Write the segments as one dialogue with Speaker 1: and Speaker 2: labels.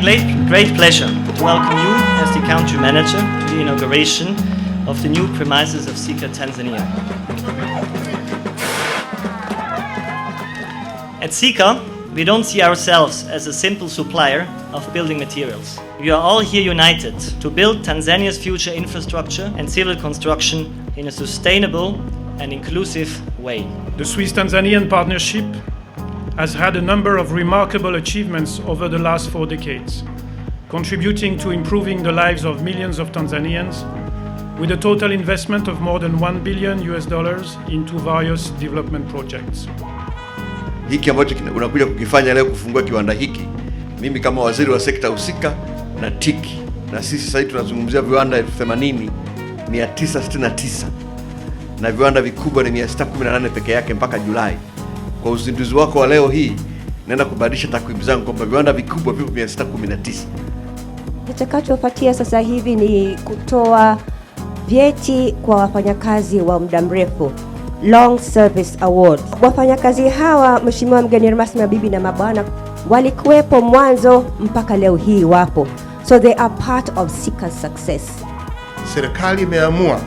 Speaker 1: my great pleasure to welcome you as the country manager to the inauguration of the new premises of Sika Tanzania. At Sika, we don't see ourselves as a simple supplier of building materials. We are all here united to build Tanzania's future infrastructure and civil construction in a sustainable and inclusive way.
Speaker 2: The Swiss-Tanzanian partnership has had a number of remarkable achievements over the last 4 decades, contributing to improving the lives of millions of Tanzanians, with a total investment of more than $1 billion into various development projects.
Speaker 3: Hiki ambacho unakuja kukifanya leo, kufungua kiwanda hiki, mimi kama waziri wa sekta husika na tiki, na sisi sasa tunazungumzia viwanda 80,969 na viwanda vikubwa ni 618 peke yake mpaka Julai. Kwa uzinduzi wako wa leo hii, naenda kubadilisha takwimu zangu kwamba viwanda vikubwa vipo 619.
Speaker 4: Kitakachofuatia sasa hivi ni kutoa vyeti kwa wafanyakazi wa muda mrefu, Long Service Award. Wafanyakazi hawa, Mheshimiwa mgeni rasmi, mabibi na mabwana, walikuwepo mwanzo mpaka leo hii wapo. So they are part of Sika's success.
Speaker 5: Serikali imeamua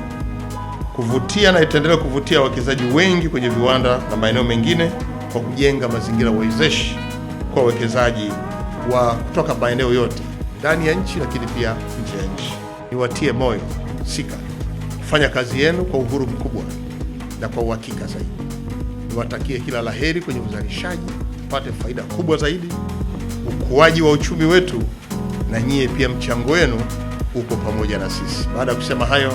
Speaker 5: kuvutia na itaendelea kuvutia wawekezaji wengi kwenye viwanda na maeneo mengine kwa kujenga mazingira wezeshi kwa wawekezaji wa kutoka maeneo yote ndani ya nchi, lakini pia nje ya nchi. Niwatie moyo Sika, fanya kazi yenu kwa uhuru mkubwa na kwa uhakika zaidi. Niwatakie kila laheri kwenye uzalishaji, pate faida kubwa zaidi, ukuaji wa uchumi wetu, na nyie pia mchango wenu uko pamoja na sisi. Baada ya kusema hayo,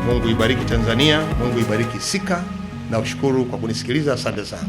Speaker 5: Mungu ibariki Tanzania, Mungu ibariki Sika, na ushukuru kwa kunisikiliza. Asante sana.